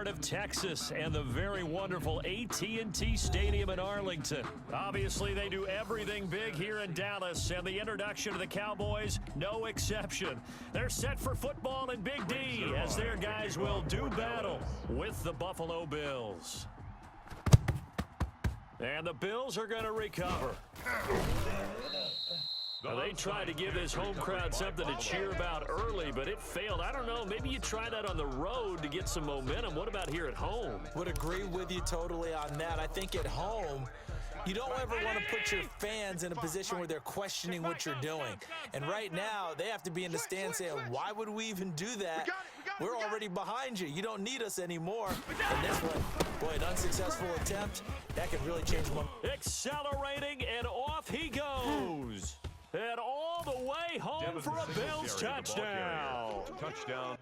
heart of Texas and the very wonderful AT&T Stadium in Arlington. Obviously, they do everything big here in Dallas, and the introduction of the Cowboys, no exception. They're set for football in Big D as their guys will do battle with the Buffalo Bills. And the Bills are going to recover. Now, they tried to give this home crowd something to cheer about early, but it failed. I don't know. Maybe you try that on the road to get some momentum. What about here at home? Would agree with you totally on that. I think at home, you don't ever want to put your fans in a position where they're questioning what you're doing. And right now, they have to be in the stand saying, why would we even do that? We're already behind you. You don't need us anymore. And this one, boy, an unsuccessful attempt, that could really change one. Accelerating, and off he goes. And all the way home for a Bills touchdown. Touchdown.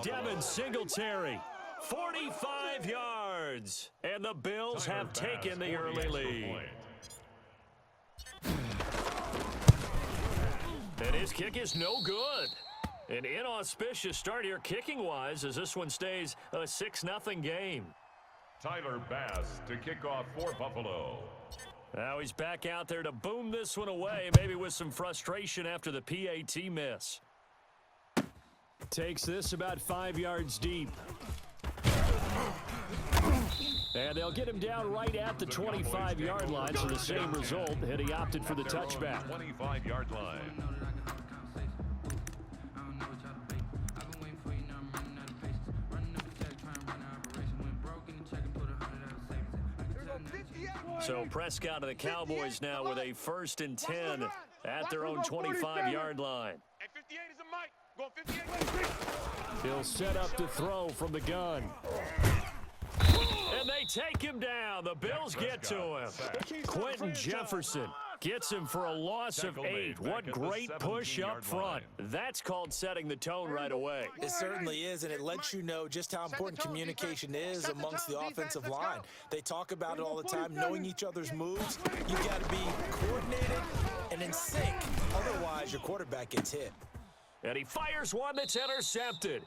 Devin Singletary, 45 yards, and the Bills have taken the early lead. And his kick is no good. An inauspicious start here kicking-wise as this one stays a 6-0 game. Tyler Bass to kick off for Buffalo. Now he's back out there to boom this one away, maybe with some frustration after the PAT miss. Takes this about 5 yards deep. And they'll get him down right at the 25-yard line, so the same result, and he opted for the touchback. 25-yard line. So Prescott of the Cowboys now with a 1st and 10 at their own 25-yard line. He'll set up to throw from the gun. And they take him down. The Bills get to him. Quentin Jefferson gets him for a loss of 8. What great push up front. That's called setting the tone right away. It certainly is, and it lets you know just how important communication is amongst the offensive line. They talk about it all the time, knowing each other's moves. You got to be coordinated and in sync. Otherwise, your quarterback gets hit. And he fires one that's intercepted.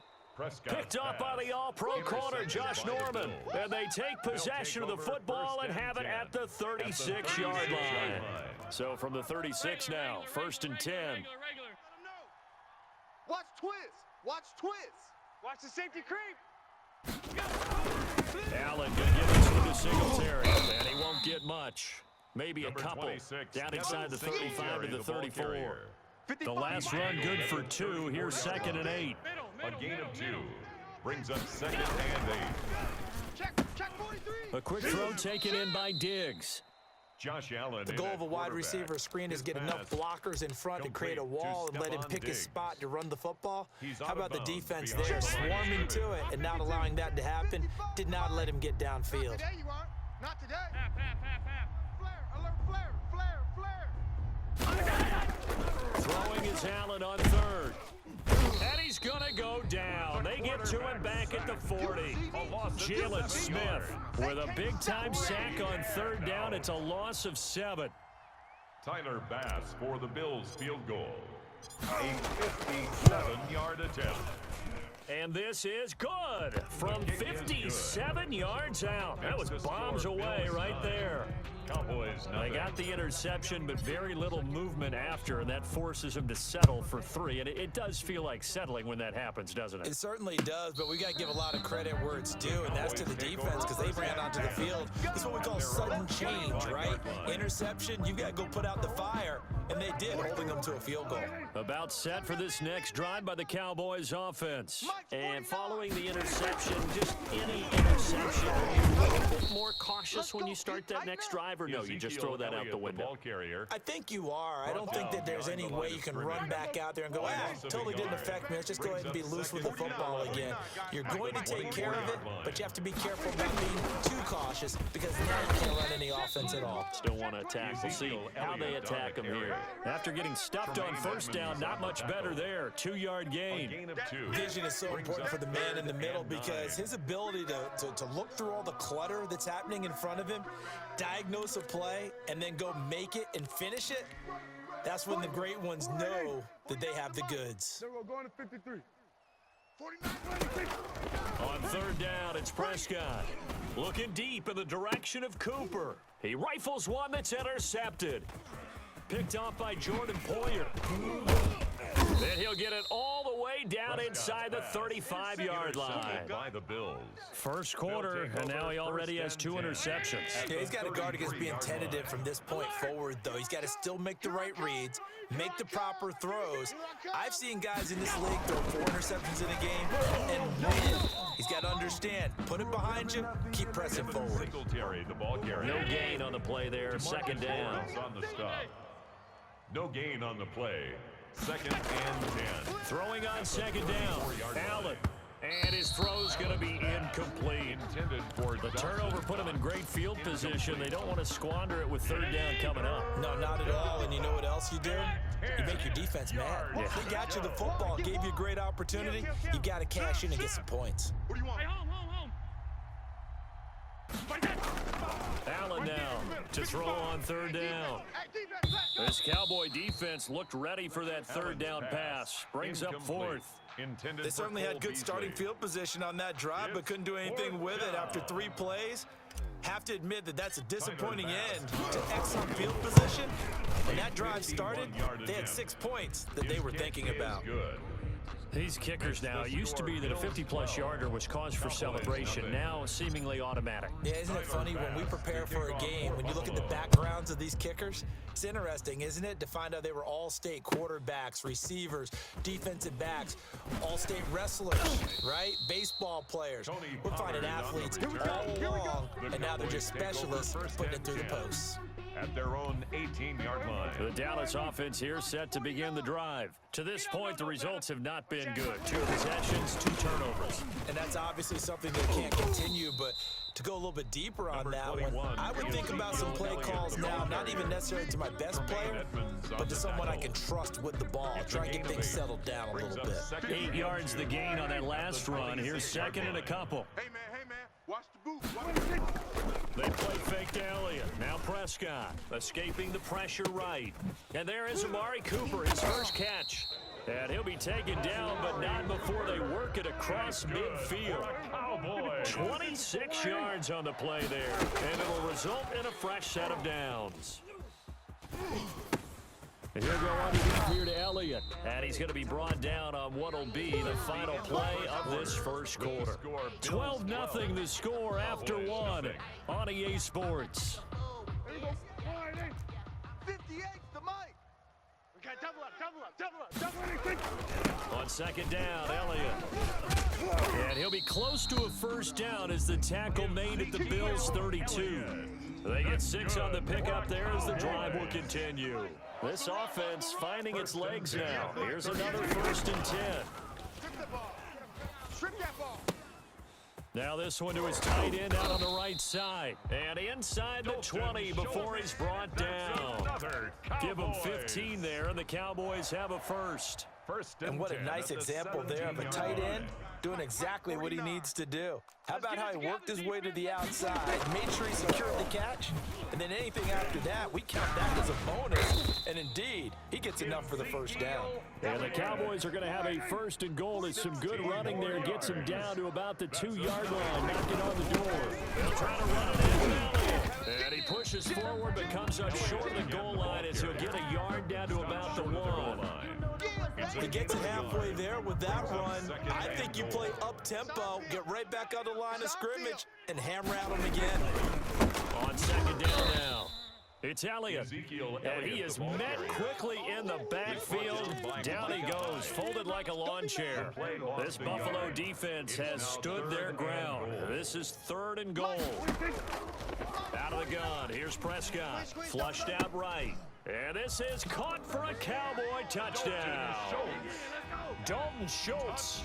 Picked up by the all-pro corner, Josh Norman. And they take possession of the football and have it at the 36-yard line. So from the 36 now, 1st and 10. Watch twist. Watch twist. Watch the safety creep. Allen going to give this one to Singletary. And he won't get much. Maybe a couple. Down inside the 35 to the 34. The last run good for 2. Here's 2nd and 8. A gain of 2 brings up 2nd and 8. Check 43. A quick throw taken in by Diggs. Josh Allen. The goal of a wide receiver screen is get enough blockers in front to create a wall and let him pick his spot to run the football. How about the defense there, swarming to it and not allowing that to happen? Did not let him get downfield. Not today, you aren't. Not today. Flare, alert, flare, flare, flare. Throwing is Allen on 3rd. And he's going to go down. They get to him back at the 40. Jalen Smith with a big-time sack on 3rd down. It's a loss of 7. Tyler Bass for the Bills field goal. A 57-yard attempt. And this is good from 57 yards out. That was bombs away right there. Cowboys They got the interception, but very little movement after, and that forces him to settle for 3. And it does feel like settling when that happens, doesn't it? It certainly does, but we got to give a lot of credit where it's due, and that's to the defense because they ran onto the field. It's what we call sudden change, right? Interception, you got to go put out the fire, and they did, holding them to a field goal. About set for this next drive by the Cowboys offense. And following the interception, just any interception, are you a little bit more cautious when you start that next drive, or no, you just throw that out the window? I think you are. I don't think that there's any way you can run back out there and go, totally didn't affect me. Let's just go ahead and be loose with the football again. You're going to take care of it, but you have to be careful about being too cautious because now you can't run any offense at all. Still want to attack. We'll see how they attack him here. After getting stuffed on first down, not much better there. 2-yard gain. Vision is so important for the man in the middle because his ability to look through all the clutter that's happening in front of him, diagnose a play, and then go make it and finish it, that's when the great ones know that they have the goods. They're going to 53. 49, 26. On third down, it's Prescott. Looking deep in the direction of Cooper. He rifles one that's intercepted. Picked off by Jordan Poyer. Then he'll get it all the way down inside the 35-yard line. By the Bills. First quarter, and now he already has 2 interceptions. Yeah, he's got to guard against being tentative from this point forward, though. He's got to still make the right reads, make the proper throws. I've seen guys in this league throw 4 interceptions in a game and win. He's got to understand, put it behind you, keep pressing forward. Singletary, the ball carrier. No gain on the play there, second down. On the stop. No gain on the play. Second and 10. Throwing on second down. Allen. And his throw's going to be incomplete. Intended for the turnover put him in great field position. They don't want to squander it with third down coming up. No, not at all. And you know what else you do? You make your defense mad. Yeah. They got you the football, gave you a great opportunity. You got to cash in and get some points. What do you want? Allen now to throw on third down. This Cowboy defense looked ready for that third down pass. Brings up fourth. They certainly had good starting field position on that drive, but couldn't do anything with it after 3 plays. Have to admit that that's a disappointing end to excellent field position. When that drive started, they had 6 points that they were thinking about. These kickers now, it used to be that a 50-plus yarder was cause for celebration, now seemingly automatic. Yeah, isn't it funny when we prepare for a game, when you look at the backgrounds of these kickers, it's interesting, isn't it, to find out they were all-state quarterbacks, receivers, defensive backs, all-state wrestlers, right? Baseball players. We're finding athletes all along, and now they're just specialists putting it through the posts. At their own 18-yard line. The Dallas offense here set to begin the drive. To this point, the results have not been good. 2 possessions, 2 turnovers. And that's obviously something that can't continue, but to go a little bit deeper on that one, I would think about some play calls now, not even necessarily to my best player, but to someone I can trust with the ball. Try and get things settled down a little bit. 8 yards the gain on that last run. Here's second and a couple. Hey, man, watch the boot. They play fake to Elliott. Now Prescott escaping the pressure right. And there is Amari Cooper, his first catch. And he'll be taken down, but not before they work it across midfield. 26 yards on the play there. And it'll result in a fresh set of downs. And he'll go underneath here to Elliott. And he's going to be brought down on what will be the final play of this first quarter. 12-0 the score after 1 on EA Sports. 58 the mic. Okay, double up. On second down, Elliott. And he'll be close to a first down as the tackle made at the Bills' 32. They get 6 on the pickup there as the drive will continue. This offense finding its legs now. Here's another 1st and 10. Strip that ball. Now this one to his tight end out on the right side. And inside the 20 before he's brought down. Give him 15 there, and the Cowboys have a first. And what a nice example there of a tight end doing exactly what he needs to do. How about how he worked his way to the outside, made sure he secured the catch, and then anything after that, we count that as a bonus. And indeed, he gets enough for the first down. And the Cowboys are going to have a 1st and goal. As some good running there gets him down to about the 2-yard line, knocking on the door. They'll try to run it in. And he pushes forward, but comes up short of the goal line as he'll get a yard down to about the 1. He gets it halfway there with that run. I think you play up-tempo, get right back on the line of scrimmage, and hammer at him again. On second down now. It's Elliott, Ezekiel and he Elliott, is the ball met carrier. quickly in the backfield. Down he goes, folded like a lawn chair. This Buffalo defense has stood their ground. This is 3rd and goal. Out of the gun, here's Prescott, flushed out right. And this is caught for a Cowboy touchdown. Dalton Schultz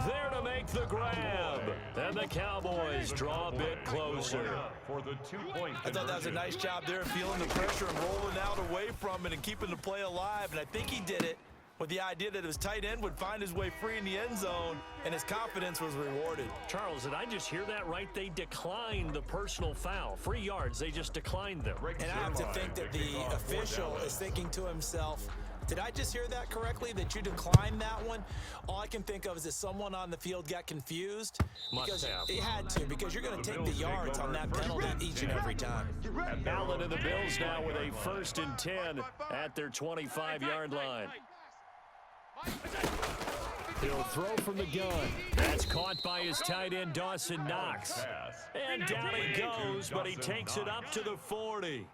there to make the grab. And the Cowboys draw a bit closer. For the 2-point I thought that was a nice job there, feeling the pressure and rolling out away from it and keeping the play alive. And I think he did it with the idea that his tight end would find his way free in the end zone, and his confidence was rewarded. Charles, did I just hear that right? They declined the personal foul. 3 yards, they just declined them. And I have to think that the official is thinking to himself, did I just hear that correctly, that you declined that one? All I can think of is that someone on the field got confused. Must have. He had to, because you're going to take the yards on that penalty each and every time. Allen and the Bills now with a 1st and 10 at their 25-yard line. He'll throw from the gun. That's caught by his tight end, Dawson Knox. And down he goes, but he takes it up to the 40.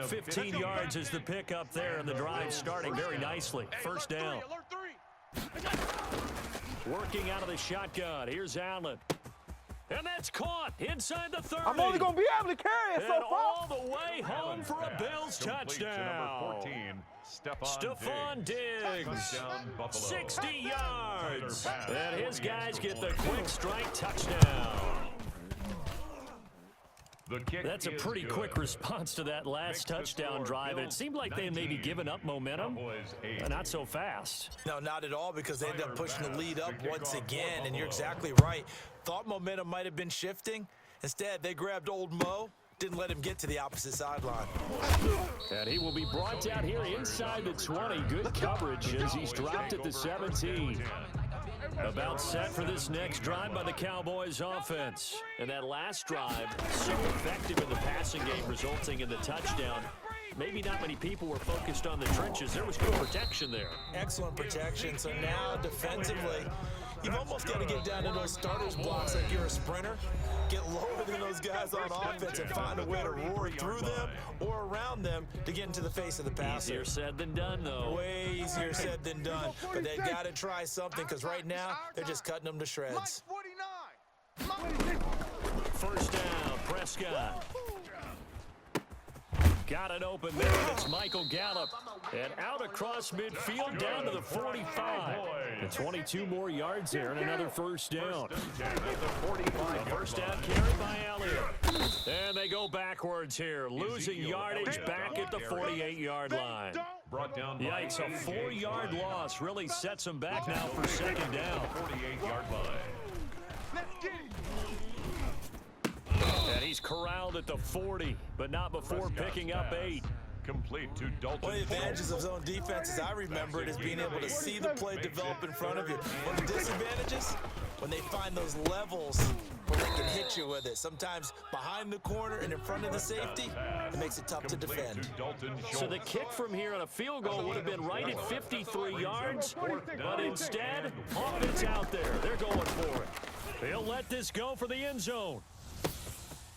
15 yards is the pickup there, and the drive starting very nicely. 1st down. Working out of the shotgun. Here's Allen. And that's caught inside the 30. I'm only going to be able to carry it so And far. all the way home for a Bills touchdown. Stephon Diggs, 60 yards. And his guys get the quick strike touchdown. That's a pretty quick response to that last touchdown drive. It seemed like they had maybe given up momentum, but not so fast. No, not at all, because they ended up pushing the lead up once again, and you're exactly right. Thought momentum might have been shifting. Instead, they grabbed old Mo, didn't let him get to the opposite sideline. And he will be brought down here inside the 20. Good coverage as he's dropped at the 17. About set for this next drive by the Cowboys offense. And that last drive, so effective in the passing game, resulting in the touchdown. Maybe not many people were focused on the trenches. There was good protection there. Excellent protection. So now defensively, you've almost got to get down to those starters blocks like you're a sprinter. Get lower than those guys on offense and find a way to roar through them or around them to get into the face of the passer. Easier said than done, though. Way easier said than done. But they've got to try something, because right now they're just cutting them to shreds. 49. 1st down, Prescott. Got it open there, and it's Michael Gallup. And out across midfield down to the 45. And 22 more yards there and another 1st down. A 1st down carry by Elliott. And they go backwards here, losing yardage back at the 48-yard line. Yikes, a 4-yard loss really sets them back now for 2nd down. 48-yard line. Let's get it. And he's corralled at the 40, but not before picking up 8. Complete to Dalton. One of the advantages of zone defense, as I remember it, is being able to see the play develop in front of you. One of the disadvantages, when they find those levels where they can hit you with it. Sometimes behind the corner and in front of the safety, it makes it tough to defend. So the kick from here on a field goal would have been right at 53 yards, but instead, offense out there. They're going for it. They'll let this go for the end zone.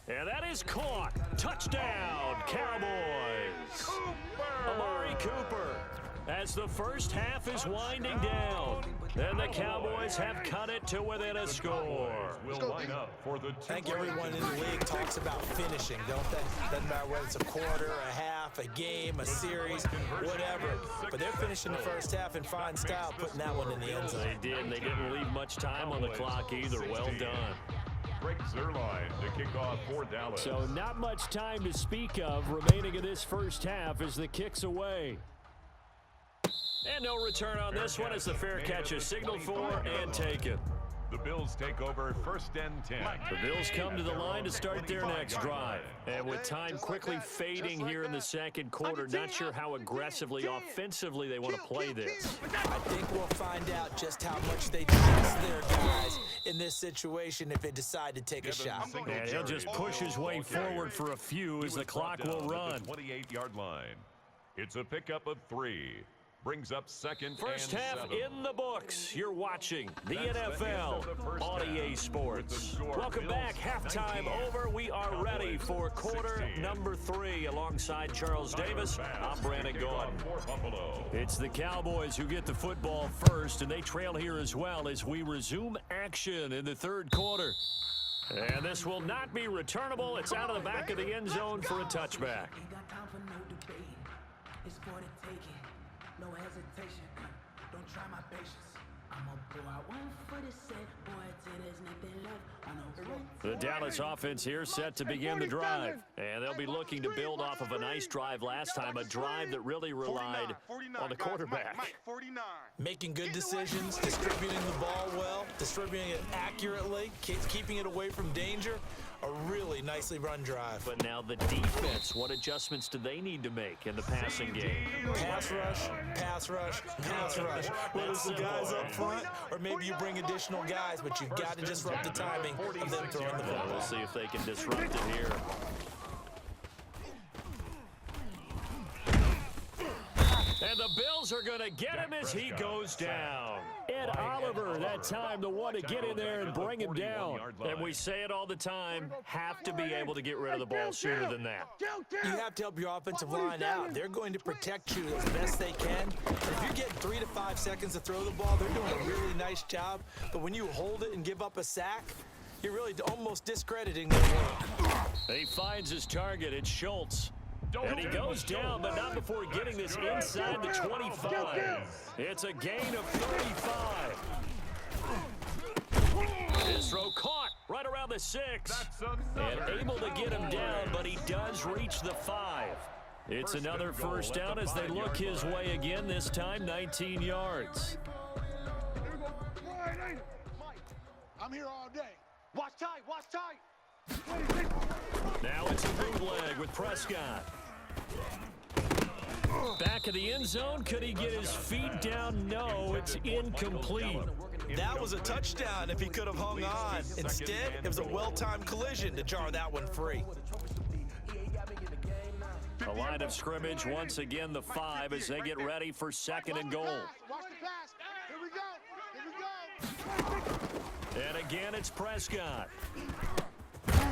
And that is caught. Touchdown, Cowboys. Amari Cooper, as the 1st half is winding down. And the Cowboys have cut it to within a score. I think everyone in the league talks about finishing, don't they? Doesn't matter whether it's a quarter, a half, a game, a series, whatever. But they're finishing the 1st half in fine style, putting that one in the end zone. They did, and they didn't leave much time on the clock either. Well done. Greg Zuerlein to kick off for Dallas. So not much time to speak of remaining in this 1st half as the kick's away. And no return on this one as the fair catch is signaled for and taken. The Bills take over 1st and 10. The Bills come to the line to start their next drive. And with time quickly fading here in the 2nd quarter, not sure how aggressively, offensively they want to play this. I think we'll find out just how much they trust their guys in this situation if they decide to take a shot. And he'll just push his way forward for a few as the clock will run. 28-yard line. It's a pickup of 3. brings up second First and half 7. in the books. You're watching the That's the end NFL of the first on half. EA With the Sports. score, Welcome Bills back. Halftime 19, over. We are ready Cowboys for quarter 16. number 3. Alongside Charles Davis, I'm Brandon Gordon. For Buffalo. It's the Cowboys who get the football first, and they trail here as well as we resume action in the third quarter. And this will not be returnable. It's out of the back of the end zone for a touchback. Ain't got time for no debate. It's for the taking. No hesitation. Don't try my patience. I'ma pull out one for the set. Boy, till there's nothing left on the run. The Dallas offense here set to begin the drive. And they'll be looking to build off of a nice drive last time, a drive that really relied 49, on the guys. quarterback. Mike, 49. Making good decisions, distributing the ball well, distributing it accurately, keeping it away from danger. A really nicely run drive. But now the defense, what adjustments do they need to make in the passing game? Pass rush, pass rush, pass rush. Whether it's the guys up front or maybe you bring additional guys, but you've got to disrupt the timing of them throwing the We'll ball. see if they can disrupt it here. And the Bills are going to get him as he goes down. Ed Oliver, that time, the one to get in there and bring him down. And we say it all the time, have to be able to get rid of the ball sooner than that. You have to help your offensive line out. They're going to protect you as best they can. And if you're getting 3 to 5 seconds to throw the ball, they're doing a really nice job. But when you hold it and give up a sack, you're really almost discrediting their work. He finds his target. It's Schultz. And he goes down, but not before getting this inside the 25. It's a gain of 35. His throw caught right around the 6. And able to get him down, but he does reach the 5. It's another first down as they look his way again, this time 19 yards. I'm here all day. Watch tight, watch tight. Now it's a bootleg with Prescott. Back of the end zone. Could he get his feet down? No, it's incomplete. That was a touchdown if he could have hung on. Instead, it was a well-timed collision to jar that one free. A line of scrimmage, once again the 5 as they get ready for second and goal. Watch the pass. Here we go. Here we go. And again, it's Prescott.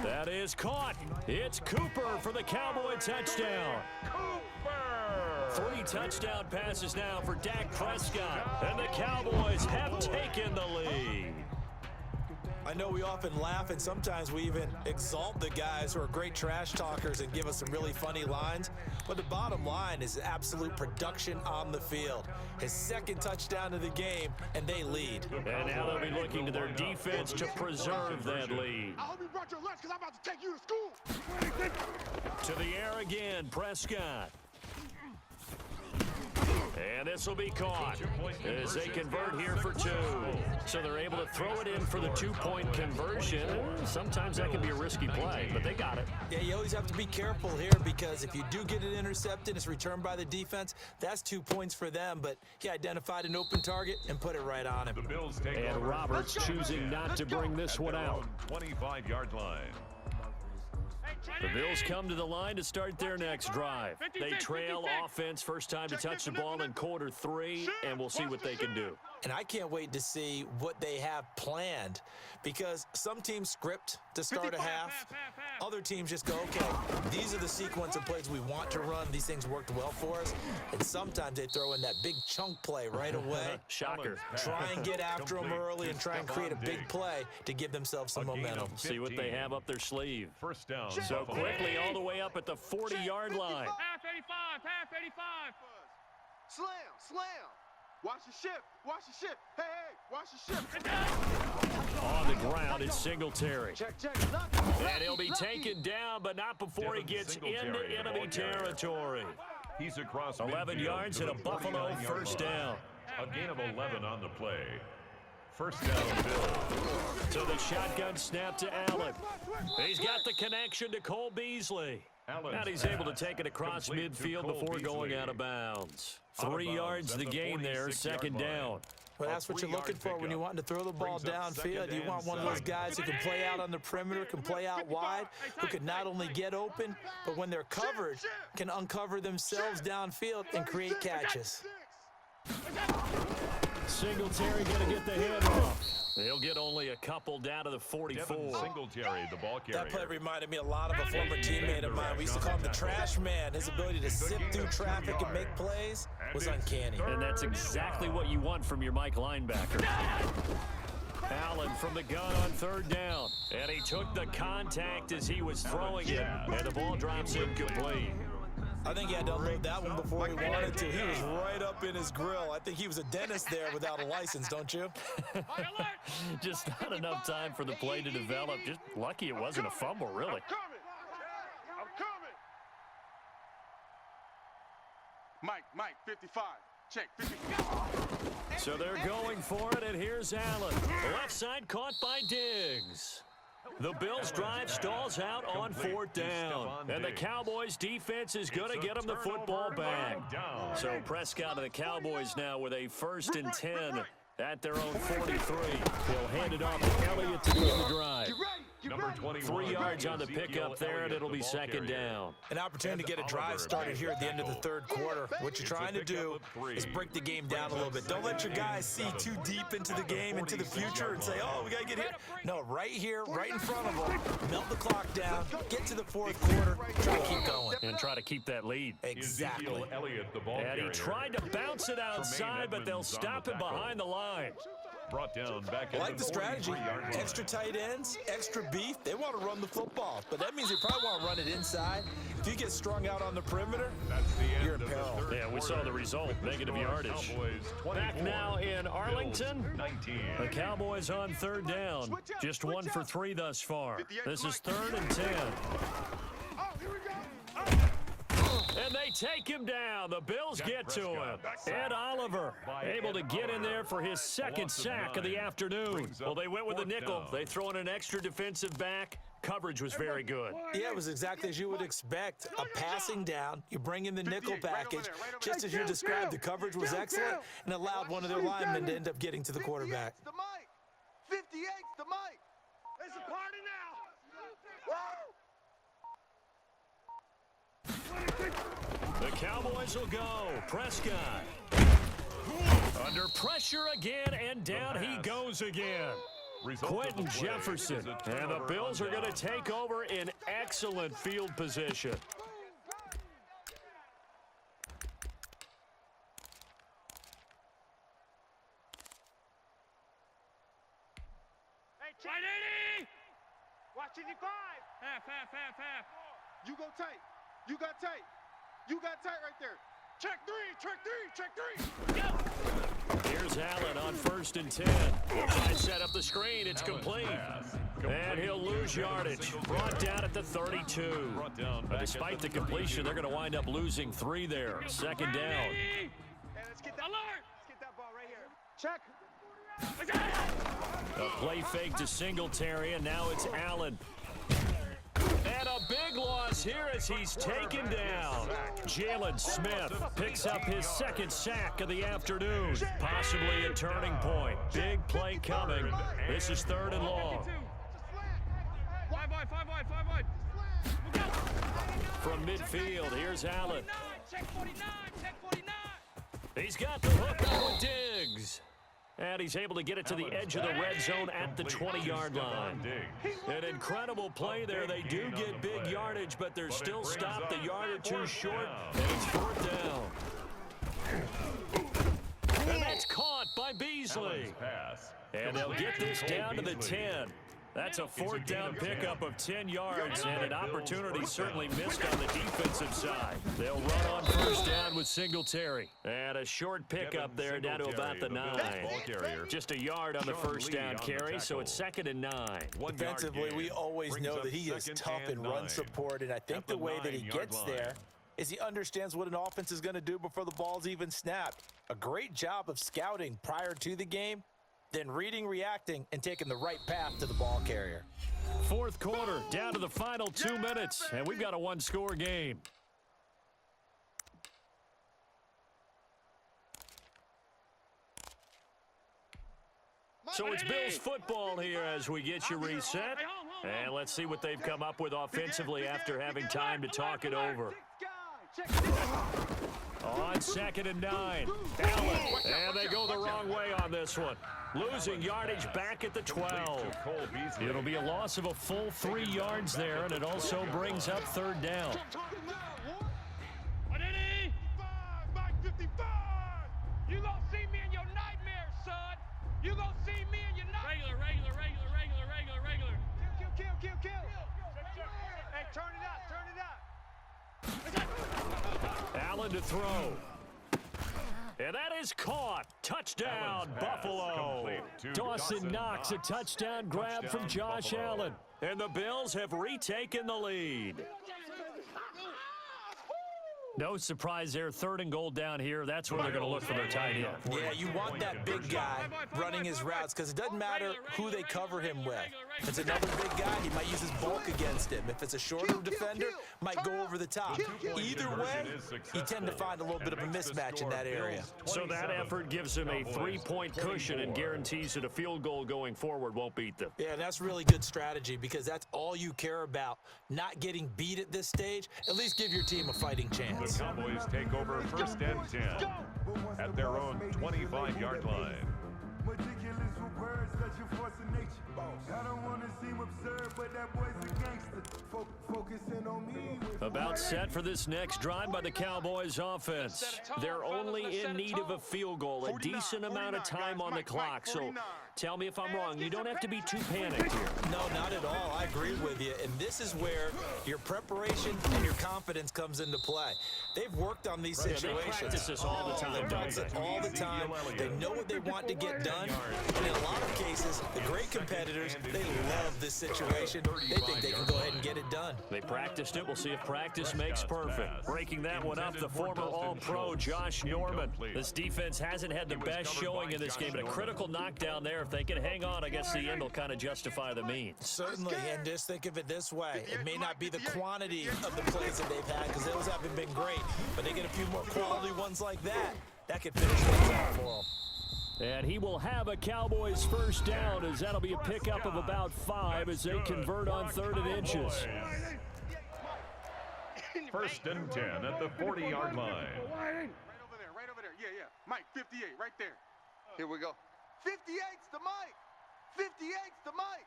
That is caught. It's Cooper for the Cowboy touchdown. Cooper! 3 touchdown passes now for Dak Prescott. And the Cowboys have taken the lead. I know we often laugh and sometimes we even exalt the guys who are great trash talkers and give us some really funny lines. But the bottom line is absolute production on the field. His second touchdown of the game, and they lead. And now they'll be looking to their defense to preserve that lead. I hope you brought your lunch because I'm about to take you to school. To the air again, Prescott. And this will be caught as they convert here for 2. So they're able to throw it in for the 2-point conversion. Sometimes that can be a risky play, but they got it. Yeah, you always have to be careful here because if you do get it intercepted, it's returned by the defense, that's 2 points for them. But he identified an open target and put it right on him. The Bills take And over. Roberts choosing not to bring this one out. 25-yard line. The Bills come to the line to start their next drive. They trail offense, first time to touch the ball in quarter 3, and we'll see what they can do. And I can't wait to see what they have planned because some teams script to start a half. Other teams just go, okay, these are the sequence of plays we want to run. These things worked well for us. And sometimes they throw in that big chunk play right away. Shocker. Try and get after them early and try and create a big play to give themselves some momentum. See what they have up their sleeve. First down. So quickly all the way up at the 40-yard line. Half 85, half 85. Slam, slam. Watch the ship, watch the ship. Hey, hey, watch the ship. On the ground, it's Singletary. Check. And he'll be taken down, but not before he gets into enemy territory. He's across 11 midfield yards to and a the Buffalo 49-yard first line. down. A gain of 11 on the play. First down, Bills. So the shotgun snap to Allen. He's got the connection to Cole Beasley. And he's able to take it across midfield before going out of bounds. 3 yards the gain there, second down. Well, that's what you're looking for when you're wanting to throw the ball downfield. You want one of those guys who can play out on the perimeter, can play out wide, who can not only get open, but when they're covered, can uncover themselves downfield and create catches. Singletary going to get the handoff. They'll get only a couple down to the 44. Devin Singletary, the ball carrier. That play reminded me a lot of a former teammate of mine. We used to call him the trash man. His ability to sift through traffic and make plays was uncanny. And that's exactly what you want from your Mike linebacker. Allen from the gun on third down. And he took the contact as he was throwing it. And the ball drops incomplete. I think he had to unload that one before he wanted to. He was right up in his grill. I think he was a dentist there without a license, don't you? Just not enough time for the play to develop. Just lucky it wasn't a fumble, really. I'm coming. Mike, 55. Check, 55. So they're going for it, and here's Allen. The left side caught by Diggs. The Bills' drive stalls out on fourth down. And the Cowboys' defense is going to get them the football back. So Prescott and the Cowboys now with a 1st and 10 at their own 43. He'll hand it off to Elliott to begin the drive. Number 21. 3 yards on the pickup there, and it'll be second down. An opportunity to get a drive started here at the end of the third quarter. What you're trying to do is break the game down a little bit. Don't let your guys see too deep into the game, into the future, and say, oh, we got to get here. No, right here, right in front of them. Melt the clock down, get to the fourth quarter, try to keep going. And try to keep that lead. Exactly. And he tried to bounce it outside, but they'll stop it behind the line. Brought down back I like the strategy. Extra tight ends, extra beef. They want to run the football, but that means they probably want to run it inside. If you get strung out on the perimeter, you're in peril. Yeah, we saw the result. Negative yardage. Back now in Arlington. The Cowboys on third down. Just 1 for 3 thus far. This is 3rd and 10. And they take him down. The Bills get to him. Ed Oliver able to get in there for his 2nd sack of the afternoon. Well, they went with the nickel. They throw in an extra defensive back. Coverage was very good. Yeah, it was exactly as you would expect. A passing down. You bring in the nickel package. Just as you described, the coverage was excellent and allowed one of their linemen to end up getting to the quarterback. 58's the mic. It's a party now. The Cowboys will go. Prescott. Under pressure again, and down he goes again. Quentin Jefferson. And the Bills are going to take over in excellent field position. Hey, 180! Watch 55. Half. You go tight. You got tight. You got tight right there. Check three. Go. Here's Allen on 1st and 10. Try to set up the screen. It's complete. And he'll lose yardage. Brought down at the 32. But despite the completion, they're going to wind up losing 3 there. 2nd down. Hey, let's get that alert. Let's get that ball right here. Check. A play fake to Singletary, and now it's Allen. And a big loss here as he's taken down. Jalen Smith picks up his 2nd sack of the afternoon. Possibly a turning point. Big play coming. This is 3rd and long. 5 wide. From midfield, here's Allen. Check 49. He's got the hook on with Diggs. And he's able to get it to the edge of the red zone at the 20-yard line. An incredible play there. They do get big yardage, but they're still stopped a yard or 2 short, and it's 4th down. And that's caught by Beasley. And they'll get this down to the 10. That's a 4th down pickup of 10 yards, and an opportunity certainly missed on the defensive side. They'll run on 1st down with Singletary. And a short pickup there down to about the 9. Just a yard on the 1st down carry, so it's 2nd and 9. Defensively, we always know that he is tough in run support, and I think the way that he gets there is he understands what an offense is going to do before the ball's even snapped. A great job of scouting prior to the game, then reading, reacting, and taking the right path to the ball carrier. 4th quarter, down to the final 2 minutes, and we've got a 1-score game. So it's Bills football here as we get you reset. And let's see what they've come up with offensively after having time to talk it over. On 2nd and 9. Allen, and they go the wrong way on this one. Losing yardage back at the 12. It'll be a loss of a full 3 yards there, and it also brings up 3rd down. 180. Mike 55. You gonna see me in your nightmares, son. You gonna see me in your nightmares. Regular. Kill. Hey, turn it up. Allen to throw. And that is caught. Touchdown, Buffalo. Dawson Knox, a touchdown grab from Josh Allen. And the Bills have retaken the lead. No surprise there. 3rd and goal down here. That's where they're going to look for their tight end. Yeah, you want that big guy running his routes because it doesn't matter who they cover him with. If it's another big guy, he might use his bulk against him. If it's a shorter defender, might go over the top. Either way, you tend to find a little bit of a mismatch in that area. So that effort gives him a 3-point cushion and guarantees that a field goal going forward won't beat them. Yeah, that's really good strategy because that's all you care about, not getting beat at this stage. At least give your team a fighting chance. The Cowboys take over 1st and 10 at their own 25-yard line. Ridiculous with words that you're forcing nature. I don't want to seem absurd, but that boy's a gangster. Focusing on me. About set for this next drive by the Cowboys offense. They're only in need of a field goal, a decent amount of time on the clock. So tell me if I'm wrong. You don't have to be too panicked here. No, not at all. I agree with you. And this is where your preparation and your confidence comes into play. They've worked on these situations. They practice this all the time. They practice it all the time. They know what they want to get done. And in a lot of cases, the great competitors, they love this situation. They think they can go ahead and get it done. They practiced it. We'll see if practice makes perfect. Breaking that one up, the former All-Pro Josh Norman. This defense hasn't had the best showing in this game, but a critical knockdown there. If they can hang on, I guess the end will kind of justify the means. Certainly, and just think of it this way. It may not be the quantity of the plays that they've had because those haven't been great, but they get a few more quality ones like that. That could finish things out for them. And he will have a Cowboys 1st down, as that'll be a pickup of about 5 as they convert on 3rd and inches. 1st and 10 at the 40-yard line. Right over there. Yeah. Mike 58, right there. Here we go. 58's the Mike. 58's the Mike.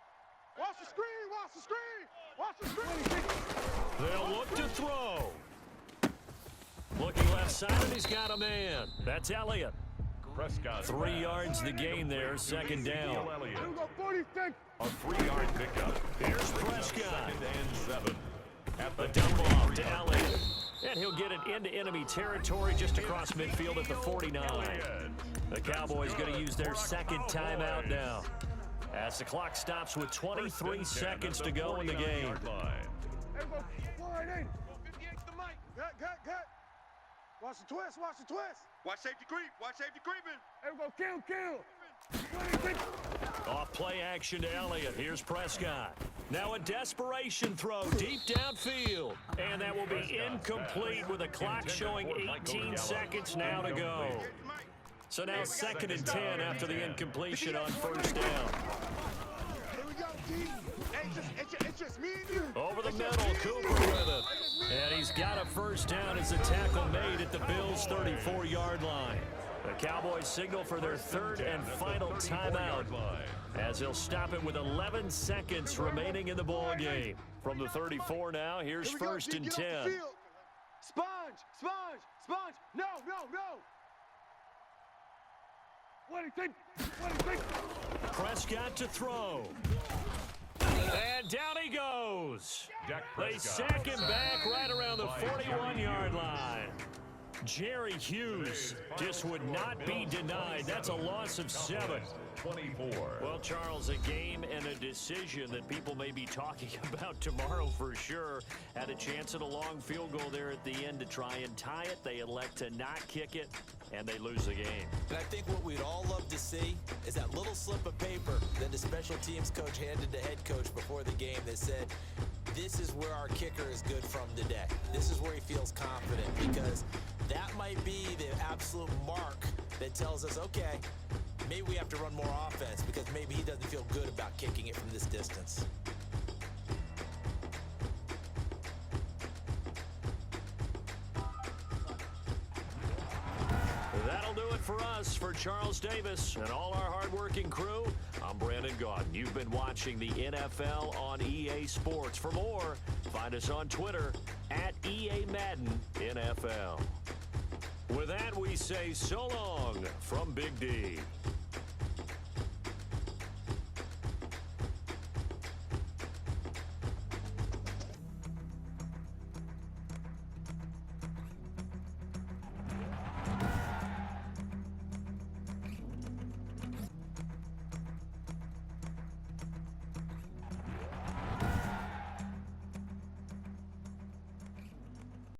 Watch the screen. They'll look to throw. Looking left side, and he's got a man. That's Elliott. Prescott 3 yards the gain there, 2nd down. A 3-yard pickup. Here's Prescott. 2nd and 7. At The the dump off to Elliott. And he'll get it into enemy territory just across midfield at the 49. The Cowboys going to use their 2nd timeout now, as the clock stops with 23 seconds to go in the game. 58's the Mike. Good. Watch the twist. Watch safety creeping. Off play action to Elliott. Here's Prescott. Now a desperation throw deep downfield. And that will be incomplete with a clock showing 18 seconds now to go. So now 2nd and 10 after the incompletion on 1st down. Here we go, D. It's just me and you. Over the middle, Cooper with it. And he's got a 1st down as the tackle made at the Bills' 34-yard line. The Cowboys signal for their 3rd and final timeout, as they'll stop it with 11 seconds remaining in the ball game. From the 34 now, here's 1st and 10. Sponge. No. What do you think? Prescott to throw. And down he goes. They sack him back right around the 41-yard line. Jerry Hughes just would not be denied. That's a loss of 7. 24. Well, Charles, a game and a decision that people may be talking about tomorrow for sure. Had a chance at a long field goal there at the end to try and tie it. They elect to not kick it, and they lose the game. And I think what we'd all love to see is that little slip of paper that the special teams coach handed the head coach before the game that said, this is where our kicker is good from today. This is where he feels confident, because that might be the absolute mark that tells us, okay, maybe we have to run more offense because maybe he doesn't feel good about kicking it from this distance. that'll do it for us. For Charles Davis and all our hardworking crew, I'm Brandon Gaudin. You've been watching the NFL on EA Sports. For more, find us on Twitter at EA Madden NFL. With that, we say so long from Big D.